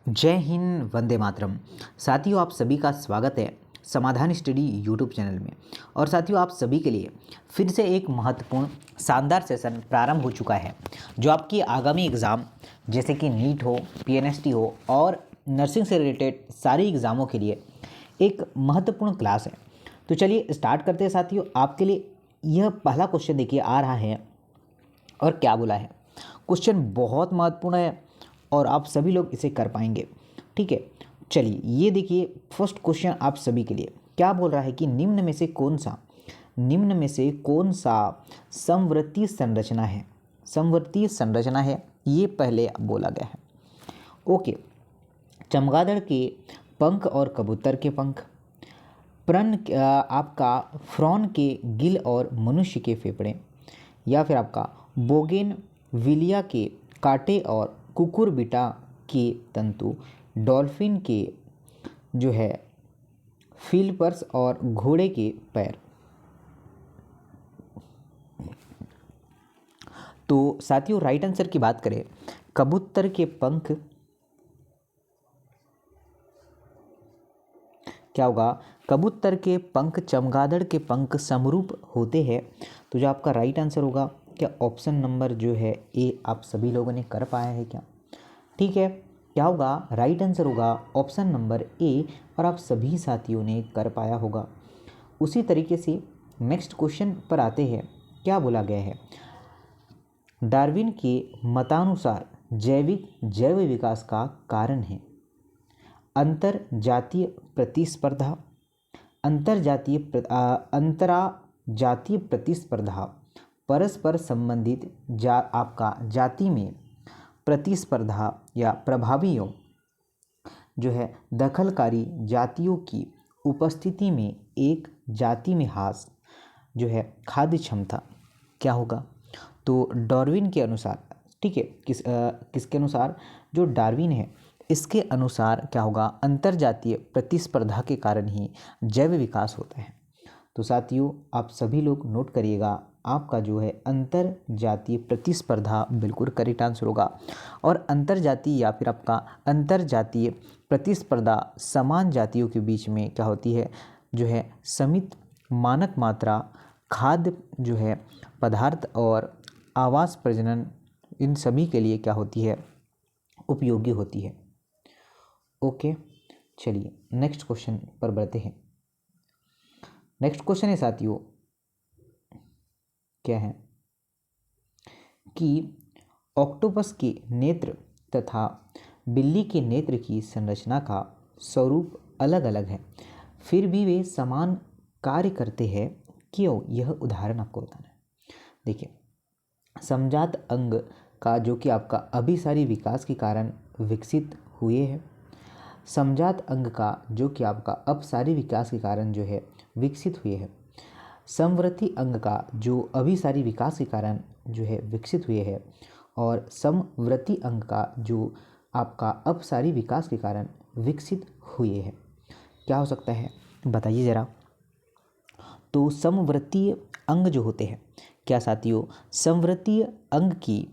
जय हिंद, वंदे मातरम। साथियों, आप सभी का स्वागत है समाधान स्टडी यूट्यूब चैनल में। और साथियों, आप सभी के लिए फिर से एक महत्वपूर्ण शानदार सेशन प्रारंभ हो चुका है, जो आपकी आगामी एग्ज़ाम जैसे कि नीट हो, पीएनएसटी हो और नर्सिंग से रिलेटेड सारी एग्ज़ामों के लिए एक महत्वपूर्ण क्लास है। तो चलिए स्टार्ट करते हैं साथियों। आपके लिए यह पहला क्वेश्चन देखिए आ रहा है, और क्या बोला है। क्वेश्चन बहुत महत्वपूर्ण है और आप सभी लोग इसे कर पाएंगे। ठीक है, चलिए ये देखिए फर्स्ट क्वेश्चन आप सभी के लिए क्या बोल रहा है कि निम्न में से कौन सा समवर्ती संरचना है। समवर्ती संरचना है, ये पहले बोला गया है। ओके, चमगादड़ के पंख और कबूतर के पंख, आपका फ्रॉन के गिल और मनुष्य के फेफड़े, या फिर आपका बोगेन विलिया के कांटे और कुकुरबिटा के तंतु, डॉल्फिन के जो है फिलपर्स और घोड़े के पैर। तो साथियों, राइट आंसर की बात करें, कबूतर के पंख क्या होगा, कबूतर के पंख चमगादड़ के पंख समरूप होते हैं। तो जो आपका राइट आंसर होगा, क्या ऑप्शन नंबर जो है ए आप सभी लोगों ने कर पाया है क्या? ठीक है, क्या होगा, राइट आंसर होगा ऑप्शन नंबर ए, और आप सभी साथियों ने कर पाया होगा। उसी तरीके से नेक्स्ट क्वेश्चन पर आते हैं। क्या बोला गया है, डार्विन के मतानुसार जैव विकास का कारण है अंतर जातीय प्रतिस्पर्धा, अंतरा जातीय प्रतिस्पर्धा, परस्पर संबंधित आपका जाति में प्रतिस्पर्धा, या प्रभावियों जो है दखलकारी जातियों की उपस्थिति में एक जाति में ह्रास जो है खाद्य क्षमता। क्या होगा, तो डार्विन के अनुसार, ठीक है, किसके अनुसार, जो डार्विन है इसके अनुसार क्या होगा, अंतरजातीय प्रतिस्पर्धा के कारण ही जैव विकास होता है। तो साथियों, आप सभी लोग नोट करिएगा, आपका जो है अंतर जातीय प्रतिस्पर्धा बिल्कुल करेक्ट आंसर होगा। और अंतर जातीय या फिर आपका अंतर जातीय प्रतिस्पर्धा समान जातियों के बीच में क्या होती है, जो है सीमित मानक मात्रा खाद्य जो है पदार्थ और आवास प्रजनन, इन सभी के लिए क्या होती है, उपयोगी होती है। ओके, चलिए नेक्स्ट क्वेश्चन पर बढ़ते हैं। नेक्स्ट क्वेश्चन है साथियों, क्या है कि ऑक्टोपस के नेत्र तथा बिल्ली के नेत्र की संरचना का स्वरूप अलग अलग है, फिर भी वे समान कार्य करते हैं, क्यों? यह उदाहरण आपको बताना है। देखिए, समजात अंग का जो कि आपका अभिसारी विकास के कारण विकसित हुए हैं, समजात अंग का जो कि आपका अपसारी विकास के कारण जो है विकसित हुए हैं, समवर्ती अंग का जो अभिसारी विकास के कारण जो है विकसित हुए हैं, और समवर्ती अंग का जो आपका अपसारी विकास के कारण विकसित हुए हैं। क्या हो सकता है, बताइए ज़रा। तो समवर्तीय अंग जो होते हैं, क्या साथियों, समवर्तीय अंग की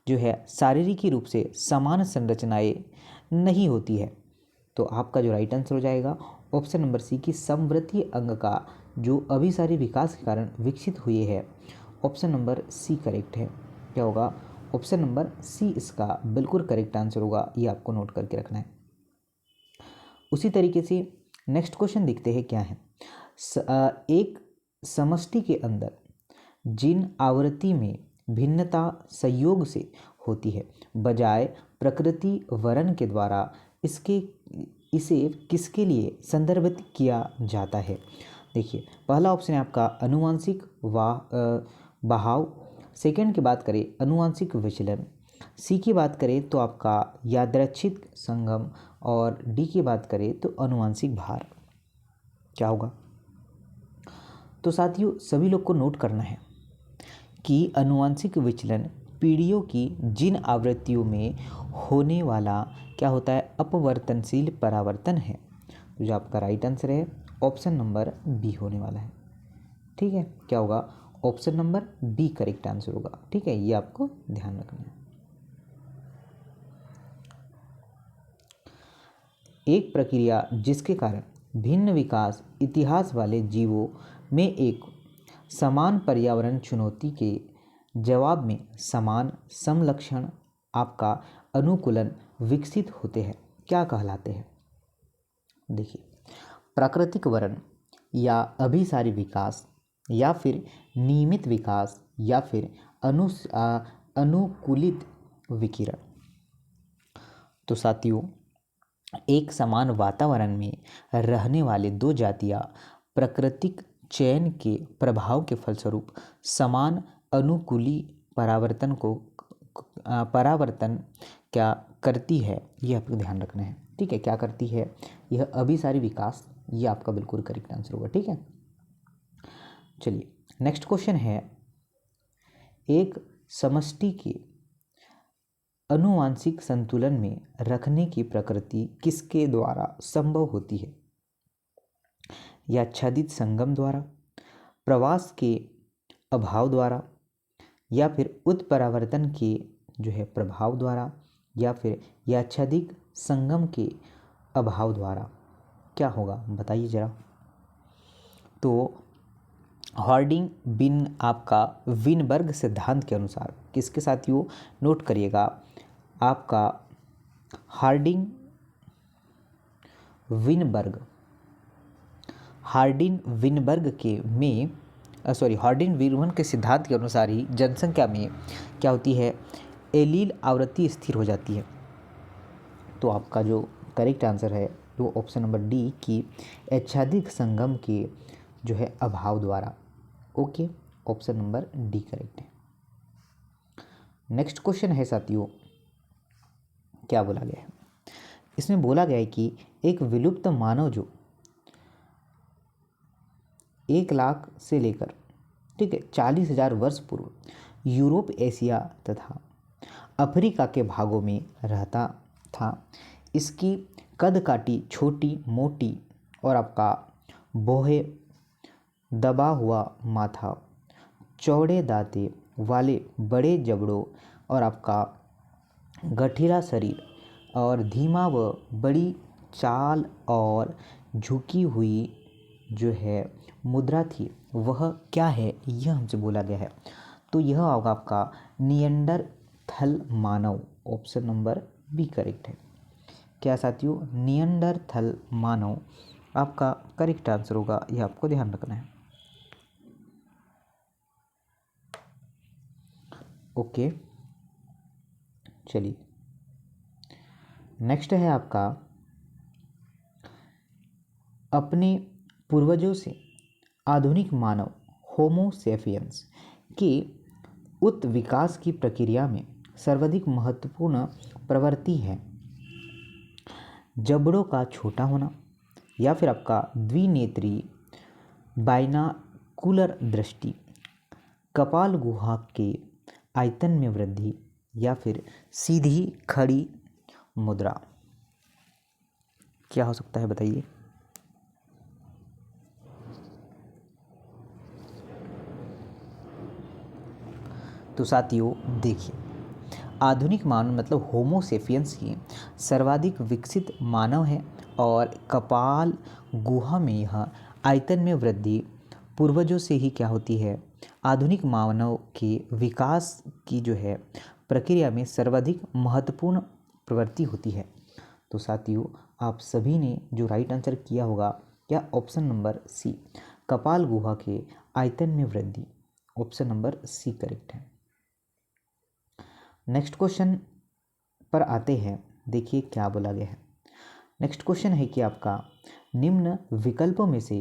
जो है शारीरिक रूप से समान संरचनाएं नहीं होती है। तो आपका जो राइट आंसर हो जाएगा ऑप्शन नंबर सी की समवर्तीय अंग का जो अभिसारी विकास के कारण विकसित हुए हैं। ऑप्शन नंबर सी करेक्ट है। क्या होगा, ऑप्शन नंबर सी इसका बिल्कुल करेक्ट आंसर होगा, ये आपको नोट करके रखना है। उसी तरीके से नेक्स्ट क्वेश्चन देखते हैं क्या है। एक समष्टि के अंदर जिन आवृत्ति में भिन्नता संयोग से होती है, बजाय प्रकृति वर्ण के द्वारा इसे किसके लिए संदर्भित किया जाता है। देखिए, पहला ऑप्शन है आपका अनुवांशिक बहाव, सेकंड की बात करें अनुवांशिक विचलन, सी की बात करें तो आपका यादृच्छिक संगम, और डी की बात करें तो अनुवांशिक भार। क्या होगा, तो साथियों सभी लोग को नोट करना है कि अनुवांशिक विचलन पीढ़ियों की जिन आवृत्तियों में होने वाला क्या होता है, अपवर्तनशील परावर्तन है। तो जो आपका राइट आंसर है ऑप्शन नंबर बी होने वाला है। ठीक है, क्या होगा, option number B correct answer होगा। ठीक है, ये आपको ध्यान रखना है। एक प्रक्रिया जिसके कारण भिन्न विकास इतिहास वाले जीवों में एक समान पर्यावरण चुनौती के जवाब में समान समलक्षण आपका अनुकूलन विकसित होते हैं, क्या कहलाते हैं? देखिए, प्राकृतिक वर्ण या अभिसारी विकास या फिर नियमित विकास या फिर अनुकूलित विकिरण। तो साथियों, एक समान वातावरण में रहने वाले दो जातियां प्राकृतिक चयन के प्रभाव के फलस्वरूप समान अनुकूली परावर्तन क्या करती है, यह आपको ध्यान रखना है। ठीक है, क्या करती है? यह अभिसारी विकास, यह आपका बिल्कुल करेक्ट आंसर होगा। ठीक है, चलिए नेक्स्ट क्वेश्चन है, एक समष्टि के आनुवंशिक संतुलन में रखने की प्रकृति किसके द्वारा संभव होती है? याच्छादित संगम द्वारा, प्रवास के अभाव द्वारा, या फिर उत्परावर्तन के जो है प्रभाव द्वारा, या फिर याच्छादित संगम के अभाव द्वारा? क्या होगा बताइए जरा। तो हॉर्डिंग बिन आपका विनबर्ग सिद्धांत के अनुसार किसके साथियों? नोट करिएगा, आपका हार्डिंग विनबर्ग के सिद्धांत के अनुसार ही जनसंख्या में क्या होती है? एलील आवृत्ति स्थिर हो जाती है। तो आपका जो करेक्ट आंसर है वो ऑप्शन नंबर डी की याच्छादित संगम के जो है अभाव द्वारा। Okay, option number D correct है। नेक्स्ट क्वेश्चन है साथियों, क्या बोला गया है? इसमें बोला गया है कि एक विलुप्त मानव जो 1,00,000 से लेकर 40,000 वर्ष पूर्व यूरोप, एशिया तथा अफ्रीका के भागों में रहता था, इसकी कदकाठी, छोटी मोटी और आपका बोहे दबा हुआ माथा, चौड़े दांते वाले बड़े जबड़ों और आपका गठीला शरीर और धीमा व बड़ी चाल और झुकी हुई जो है मुद्रा थी, वह क्या है? यह हमसे बोला गया है। तो यह होगा आपका निएंडरथल मानव, ऑप्शन नंबर बी करेक्ट है। क्या साथियों? निएंडरथल मानव आपका करेक्ट आंसर होगा, यह आपको ध्यान रखना है। ओके, चलिए नेक्स्ट है आपका, अपने पूर्वजों से आधुनिक मानव होमो सेपियंस के उत्विकास की प्रक्रिया में सर्वाधिक महत्वपूर्ण प्रवृत्ति है जबड़ों का छोटा होना, या फिर आपका द्विनेत्री बाइनाकुलर दृष्टि, कपाल गुहा के आयतन में वृद्धि, या फिर सीधी खड़ी मुद्रा? क्या हो सकता है बताइए। तो साथियों देखिए, आधुनिक मानव मतलब होमो सेपियंस की सर्वाधिक विकसित मानव है और कपाल गुहा में यह आयतन में वृद्धि पूर्वजों से ही क्या होती है? आधुनिक मानव के विकास की जो है प्रक्रिया में सर्वाधिक महत्वपूर्ण प्रवृत्ति होती है। तो साथियों, आप सभी ने जो राइट आंसर किया होगा क्या? ऑप्शन नंबर सी, कपाल गुहा के आयतन में वृद्धि, ऑप्शन नंबर सी करेक्ट है। नेक्स्ट क्वेश्चन पर आते हैं, देखिए क्या बोला गया है। नेक्स्ट क्वेश्चन है कि आपका निम्न विकल्पों में से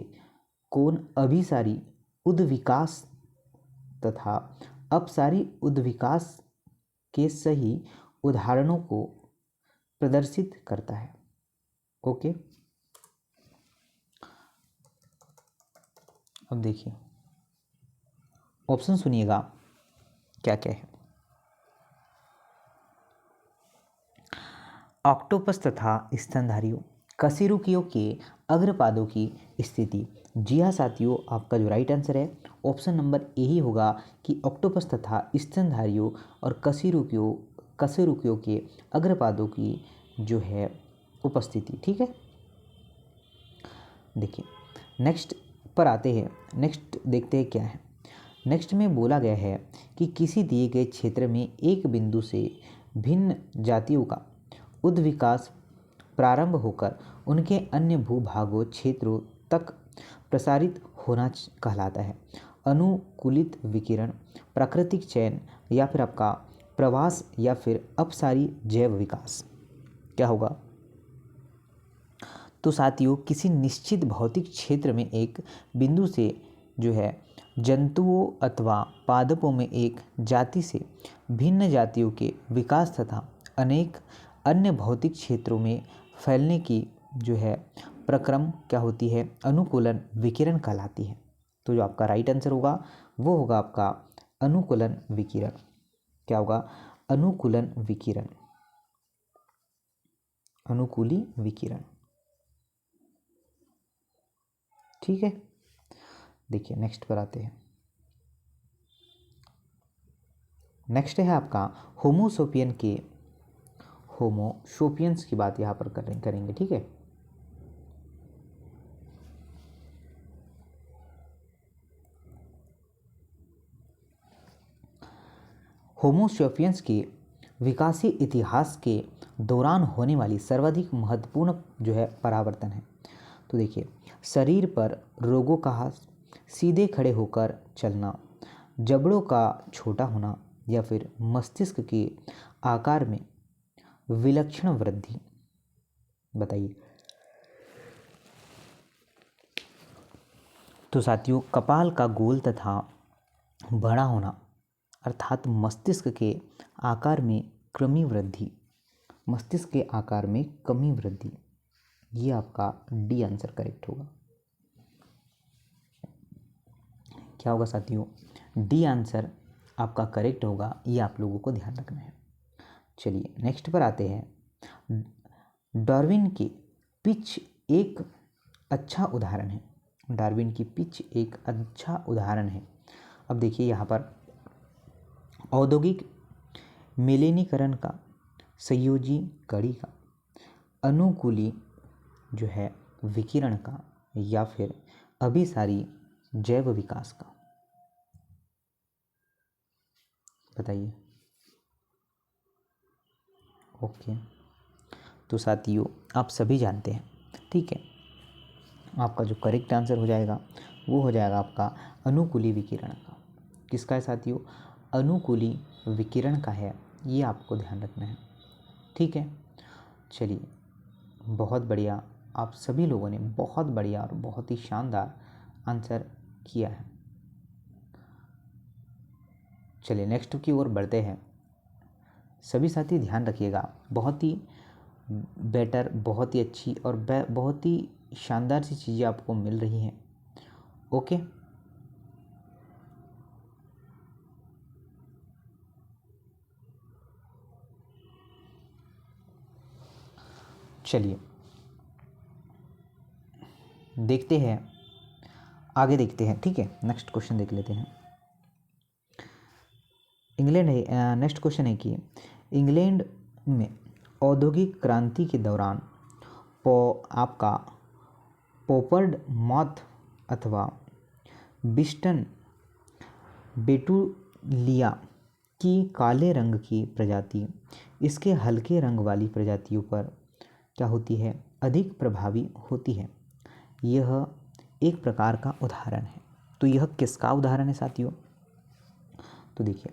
कौन अभिसारी उद्विकास तथा अपसारी उद्विकास के सही उदाहरणों को प्रदर्शित करता है? ओके, अब देखिए ऑप्शन सुनिएगा क्या क्या है। ऑक्टोपस तथा स्तनधारियों, कशेरुकियों के अग्रपादों की स्थिति। जी हाँ साथियों, आपका जो राइट आंसर है ऑप्शन नंबर ए ही होगा कि ऑक्टोपस तथा स्तनधारियों और कशेरुकियों के अग्रपादों की जो है उपस्थिति। ठीक है, देखिए नेक्स्ट पर आते हैं। नेक्स्ट देखते हैं क्या है। नेक्स्ट में बोला गया है कि किसी दिए गए क्षेत्र में एक बिंदु से भिन्न जातियों का उद्विकास प्रारंभ होकर उनके अन्य भूभागों क्षेत्रों तक प्रसारित होना कहलाता है। अनुकूलित विकिरण, प्राकृतिक चयन या फिर आपका प्रवास या फिर अपसारी जैव विकास क्या होगा। तो साथियों किसी निश्चित भौतिक क्षेत्र में एक बिंदु से जो है जंतुओं अथवा पादपों में एक जाति से भिन्न जातियों के विकास तथा अनेक अन्य भौतिक क्षेत्रों में फैलने की जो है प्रक्रम क्या होती है, अनुकूलन विकिरण कहलाती है। तो जो आपका राइट आंसर होगा वो होगा आपका अनुकूलन विकिरण। क्या होगा, अनुकूलन विकिरण, अनुकूली विकिरण। ठीक है, देखिए नेक्स्ट पर आते हैं। नेक्स्ट है आपका होमोसोपियंस की बात यहाँ पर करेंगे। ठीक है, होमोसोपियंस के विकासी इतिहास के दौरान होने वाली सर्वाधिक महत्वपूर्ण जो है परावर्तन है। तो देखिए शरीर पर रोगों का सीधे खड़े होकर चलना, जबड़ों का छोटा होना या फिर मस्तिष्क के आकार में विलक्षण वृद्धि। बताइए। तो साथियों कपाल का गोल तथा बड़ा होना अर्थात मस्तिष्क के आकार में क्रमी वृद्धि, मस्तिष्क के आकार में कमी वृद्धि, ये आपका डी आंसर करेक्ट होगा। क्या होगा साथियों, डी आंसर आपका करेक्ट होगा, ये आप लोगों को ध्यान रखना है। चलिए नेक्स्ट पर आते हैं। डार्विन की पिच एक अच्छा उदाहरण है। डार्विन की पिच एक अच्छा उदाहरण है। अब देखिए यहाँ पर औद्योगिक मिलेनीकरण का, संयोजी कड़ी का, अनुकूली जो है विकिरण का या फिर अभिसारी जैव विकास का। बताइए। ओके, तो साथियों आप सभी जानते हैं, ठीक है, आपका जो करेक्ट आंसर हो जाएगा वो हो जाएगा आपका अनुकूली विकिरण का। किसका है साथियों, अनुकूली विकिरण का है, ये आपको ध्यान रखना है। ठीक है, चलिए बहुत बढ़िया, आप सभी लोगों ने बहुत बढ़िया और बहुत ही शानदार आंसर किया है। चलिए नेक्स्ट की ओर बढ़ते हैं। सभी साथी ध्यान रखिएगा, बहुत ही बेटर, बहुत ही अच्छी और बहुत ही शानदार सी चीज़ें आपको मिल रही हैं। ओके, चलिए देखते हैं, आगे देखते हैं। ठीक है, नेक्स्ट क्वेश्चन देख लेते हैं। इंग्लैंड है, नेक्स्ट क्वेश्चन है कि इंग्लैंड में औद्योगिक क्रांति के दौरान आपका पोपर्ड मॉथ अथवा बिस्टन बेटुलिया की काले रंग की प्रजाति इसके हल्के रंग वाली प्रजातियों पर क्या होती है, अधिक प्रभावी होती है। यह एक प्रकार का उदाहरण है। तो यह किसका उदाहरण है साथियों, तो देखिए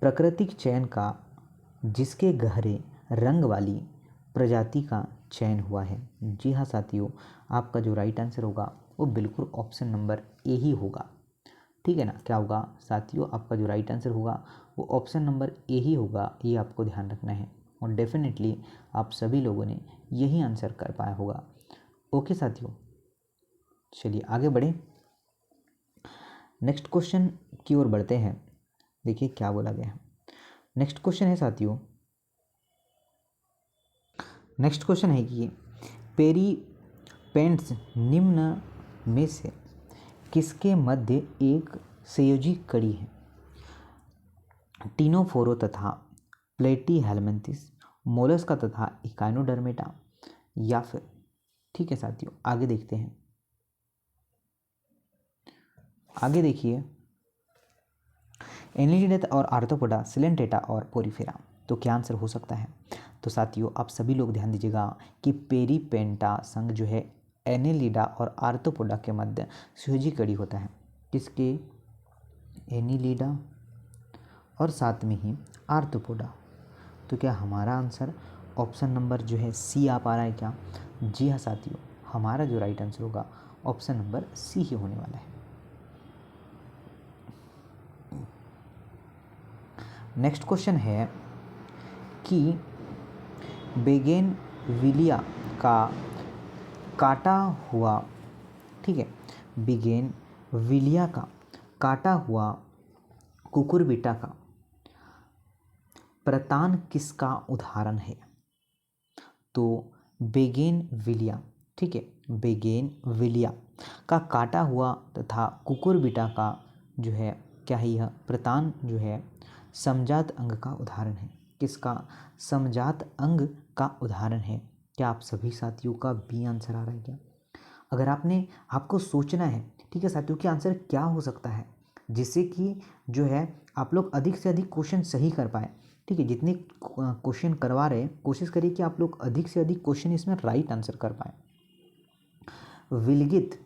प्राकृतिक चयन का, जिसके गहरे रंग वाली प्रजाति का चयन हुआ है। जी हाँ साथियों, आपका जो राइट आंसर होगा वो बिल्कुल ऑप्शन नंबर ए ही होगा। ठीक है ना, क्या होगा साथियों, आपका जो राइट आंसर होगा वो ऑप्शन नंबर ए ही होगा, ये आपको ध्यान रखना है। और डेफिनेटली आप सभी लोगों ने यही आंसर कर पाया होगा। ओके साथियों, चलिए आगे बढ़ें, नेक्स्ट क्वेश्चन की ओर बढ़ते हैं। देखिए क्या बोला गया है। नेक्स्ट क्वेश्चन है साथियों, नेक्स्ट क्वेश्चन है कि पेरीपेंट्स निम्न में से किसके मध्य एक संयोजी कड़ी है। टीनोफोरो तथा प्लेटीहेल्मिन्थस, मोलस्का तथा इकाइनोडर्मेटा या फिर, ठीक है साथियों, आगे देखते हैं। आगे देखिए, एनिलिडेटा और आर्थ्रोपोडा, सिलेंटेटा और पोरिफेरा, तो क्या आंसर हो सकता है? तो साथियों आप सभी लोग ध्यान दीजिएगा कि पेरीपेंटा संघ जो है एनिलिडा और आर्थ्रोपोडा के मध्य सहयोजी कड़ी होता है। किसके? एनिलिडा और साथ में ही आर्थ्रोपोडा। तो क्या हमारा आंसर ऑप्शन नंबर जो है सी आ पा रहा है क्या? जी हाँ साथियों, हमारा जो राइट आंसर होगा ऑप्शन नंबर सी ही होने वाला है। नेक्स्ट क्वेश्चन है कि बेगेनविलिया का काटा हुआ, ठीक है, बेगेनविलिया का काटा हुआ कुकुरबिटा का प्रतान किसका उदाहरण है? तो बेगेनविलिया, ठीक है, बेगेनविलिया का काटा हुआ तथा कुकुरबिटा का जो है क्या है, यह प्रतान जो है समजात अंग का उदाहरण है। किसका? समजात अंग का उदाहरण है। क्या आप सभी साथियों का बी आंसर आ रहा है क्या? अगर आपको सोचना है, ठीक है साथियों, कि आंसर क्या हो सकता है जिससे कि जो है आप लोग अधिक से अधिक क्वेश्चन सही कर पाए, ठीक है, जितने क्वेश्चन करवा रहे हैं कोशिश करिए कि आप लोग अधिक से अधिक क्वेश्चन इसमें राइट आंसर कर पाए। विलगित,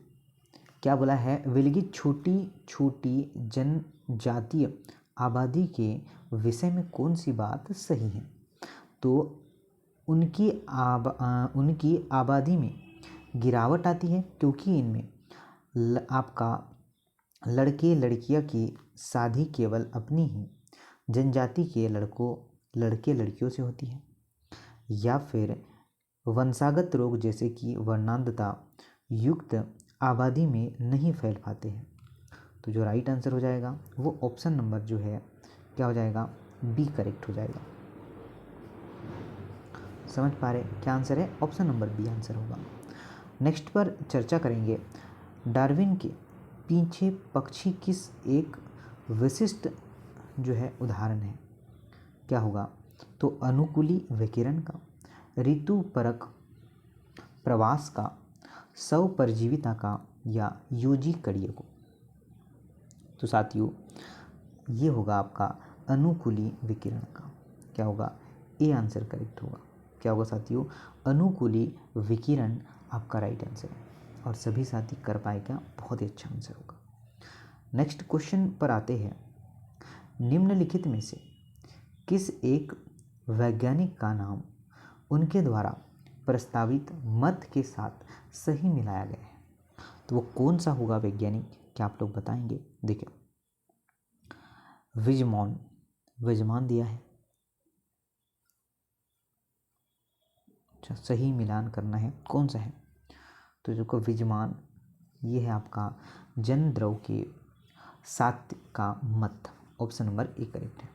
क्या बोला है? विलगित छोटी छोटी जनजातीय आबादी के विषय में कौन सी बात सही है? तो उनकी आबादी में गिरावट आती है क्योंकि इनमें आपका लड़के लड़कियां की शादी केवल अपनी ही जनजाति के लड़के लड़कियों से होती है, या फिर वंशागत रोग जैसे कि वर्णांधता युक्त आबादी में नहीं फैल पाते हैं। तो जो राइट आंसर हो जाएगा वो ऑप्शन नंबर जो है क्या हो जाएगा? बी करेक्ट हो जाएगा। समझ पा रहे क्या आंसर है? ऑप्शन नंबर बी आंसर होगा। नेक्स्ट पर चर्चा करेंगे, डार्विन के पीछे पक्षी किस एक विशिष्ट जो है उदाहरण है? क्या होगा? तो अनुकूली विकिरण का, ऋतु परक प्रवास का, स्वपरजीविता का, या यूजी कड़ियों को। तो साथियों ये होगा आपका अनुकूली विकिरण का। क्या होगा? ए आंसर करेक्ट होगा। क्या होगा साथियों? अनुकूली विकिरण आपका राइट आंसर है और सभी साथी कर पाए क्या? बहुत ही अच्छा आंसर होगा। नेक्स्ट क्वेश्चन पर आते हैं, निम्नलिखित में से किस एक वैज्ञानिक का नाम उनके द्वारा प्रस्तावित मत के साथ सही मिलाया गया है? तो वो कौन सा होगा वैज्ञानिक? क्या आप लोग बताएंगे? देखिए, विजमान दिया है। अच्छा, सही मिलान करना है, कौन सा है? तो जो विजमान ये है आपका जन द्रव के साथ का मत, ऑप्शन नंबर ए करेक्ट है।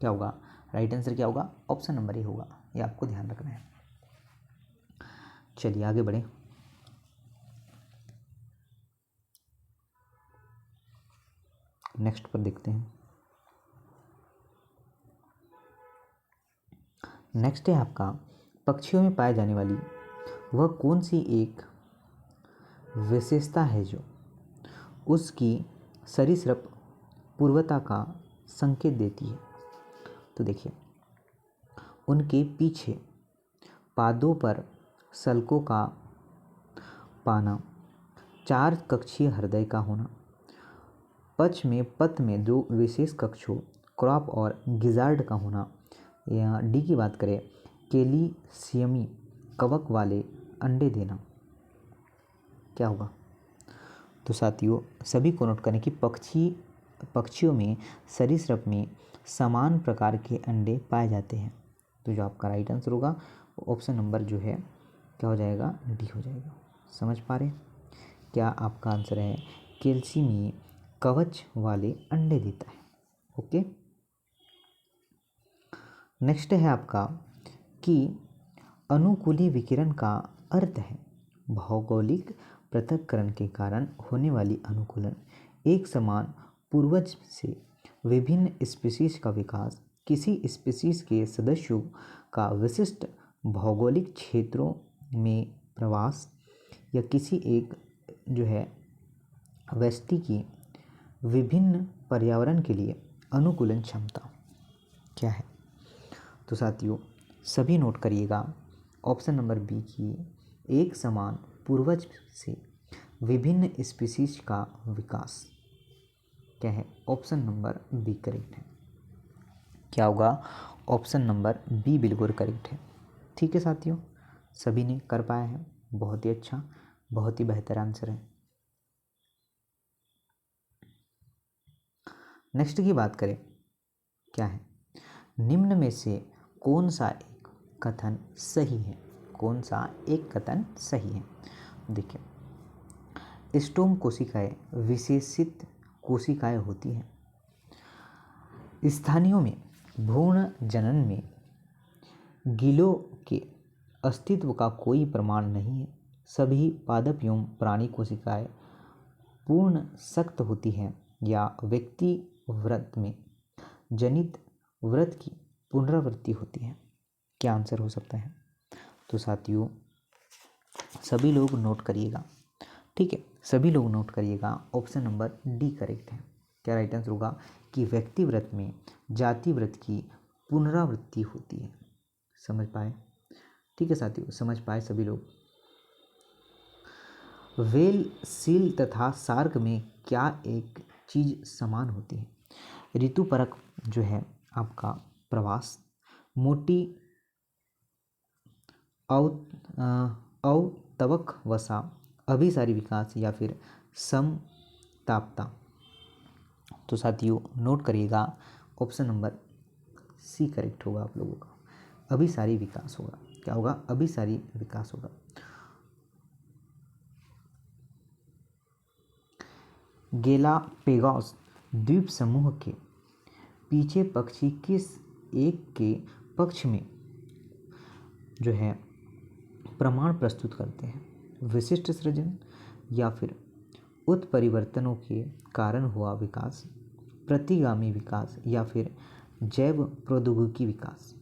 क्या होगा राइट आंसर? क्या होगा? ऑप्शन नंबर ए होगा, ये आपको ध्यान रखना है। चलिए आगे बढ़े। नेक्स्ट पर देखते हैं। नेक्स्ट है आपका, पक्षियों में पाए जाने वाली वह कौन सी एक विशेषता है जो उसकी सरीसृप पूर्वता का संकेत देती है? तो देखिए, उनके पीछे पादों पर सल्कों का पाना, चार कक्षीय हृदय का होना, पथ में दो विशेष कक्षों क्रॉप और गिजार्ड का होना, या डी की बात करें कैल्शियमी कवक वाले अंडे देना। क्या होगा? तो साथियों सभी को नोट करें कि पक्षियों में सरीसृप में समान प्रकार के अंडे पाए जाते हैं। तो जो आपका राइट आंसर होगा ऑप्शन नंबर जो है क्या हो जाएगा? डी हो जाएगा। समझ पा रहे? क्या आपका आंसर है कैल्शियमी कवच वाले अंडे देता है। ओके, नेक्स्ट है आपका कि अनुकूली विकिरण का अर्थ है भौगोलिक पृथक्करण के कारण होने वाली अनुकूलन, एक समान पूर्वज से विभिन्न स्पीशीज का विकास, किसी स्पीशीज के सदस्यों का विशिष्ट भौगोलिक क्षेत्रों में प्रवास या किसी एक जो है व्यक्ति की विभिन्न पर्यावरण के लिए अनुकूलन क्षमता क्या है। तो साथियों सभी नोट करिएगा, ऑप्शन नंबर बी की एक समान पूर्वज से विभिन्न स्पीशीज का विकास क्या है, ऑप्शन नंबर बी करेक्ट है। क्या होगा, ऑप्शन नंबर बी बिल्कुल करेक्ट है। ठीक है साथियों, सभी ने कर पाया है, बहुत ही अच्छा, बहुत ही बेहतर आंसर है। नेक्स्ट की बात करें, क्या है, निम्न में से कौन सा एक कथन सही है, कौन सा एक कथन सही है। देखिए, स्टोम कोशिकाएं विशेषित कोशिकाएं होती हैं। स्थानियों में भ्रूण जनन में गीलों के अस्तित्व का कोई प्रमाण नहीं है। सभी पादप एवं प्राणी कोशिकाएं पूर्ण सख्त होती हैं या व्यक्ति व्रत में जनित व्रत की पुनरावृत्ति होती है। क्या आंसर हो सकता है। तो साथियों सभी लोग नोट करिएगा, ठीक है, सभी लोग नोट करिएगा, ऑप्शन नंबर डी करेक्ट है। क्या राइट आंसर होगा कि व्यक्ति व्रत में जाति व्रत की पुनरावृत्ति होती है। समझ पाए, ठीक है साथियों, समझ पाए सभी लोग। वेल, सील तथा सार्क में क्या एक चीज समान होती है। ऋतु परक जो है आपका प्रवास, मोटी अवतवक वसा, अभिसारी विकास या फिर समतापता। तो साथियों नोट करिएगा, ऑप्शन नंबर सी करेक्ट होगा आप लोगों का, अभिसारी विकास होगा। क्या होगा, अभिसारी विकास होगा। गैलापेगोस द्वीप समूह के पीछे पक्षी किस एक के पक्ष में जो है प्रमाण प्रस्तुत करते हैं। विशिष्ट सृजन या फिर उत्परिवर्तनों के कारण हुआ विकास, प्रतिगामी विकास या फिर जैव प्रौद्योगिकी विकास।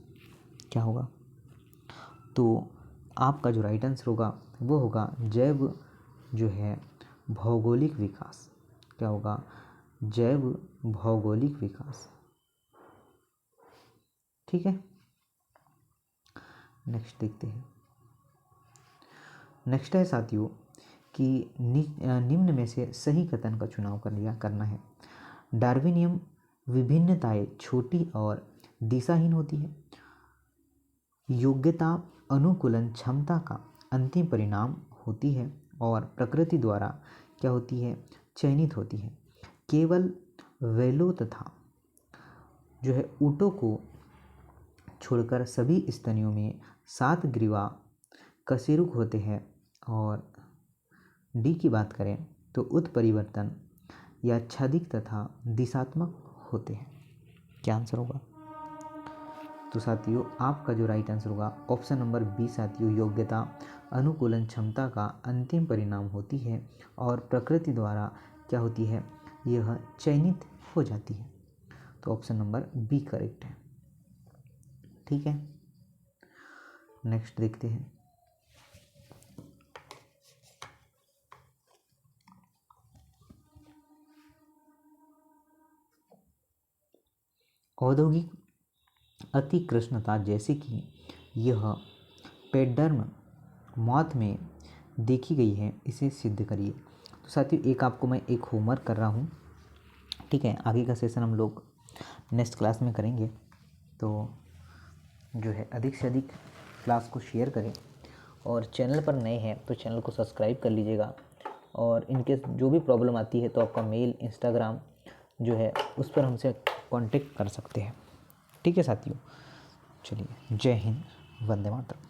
क्या होगा, तो आपका जो राइट आंसर होगा वो होगा जैव जो है भौगोलिक विकास। क्या होगा, जैव भौगोलिक विकास। ठीक है, नेक्स्ट देखते हैं। नेक्स्ट है साथियों कि निम्न में से सही कथन का चुनाव करना है। डार्विनियम विभिन्नताएं छोटी और दिशाहीन होती है। योग्यता अनुकूलन क्षमता का अंतिम परिणाम होती है और प्रकृति द्वारा क्या होती है, चयनित होती है। केवल वेलों तथा जो है ऊँटों को छोड़कर सभी स्तनियों में 7 ग्रीवा कशेरुक होते हैं। और डी की बात करें तो उत्परिवर्तन या आच्छादित तथा दिशात्मक होते हैं। क्या आंसर होगा, तो साथियों आपका जो राइट आंसर होगा ऑप्शन नंबर बी साथियों, योग्यता अनुकूलन क्षमता का अंतिम परिणाम होती है और प्रकृति द्वारा क्या होती है, यह चयनित हो जाती है। तो ऑप्शन नंबर बी करेक्ट है। ठीक है, नेक्स्ट देखते हैं। औद्योगिक अतिकृष्णता जैसे कि यह पेडर्म मौत में देखी गई है, इसे सिद्ध करिए। तो साथियों एक आपको मैं एक होमवर्क कर रहा हूँ, ठीक है, आगे का सेशन हम लोग नेक्स्ट क्लास में करेंगे। तो जो है अधिक से अधिक क्लास को शेयर करें और चैनल पर नए हैं तो चैनल को सब्सक्राइब कर लीजिएगा। और इनके जो भी प्रॉब्लम आती है तो आपका मेल, इंस्टाग्राम जो है उस पर हमसे कांटेक्ट कर सकते हैं। ठीक है साथियों, चलिए, जय हिंद, वंदे मातरम।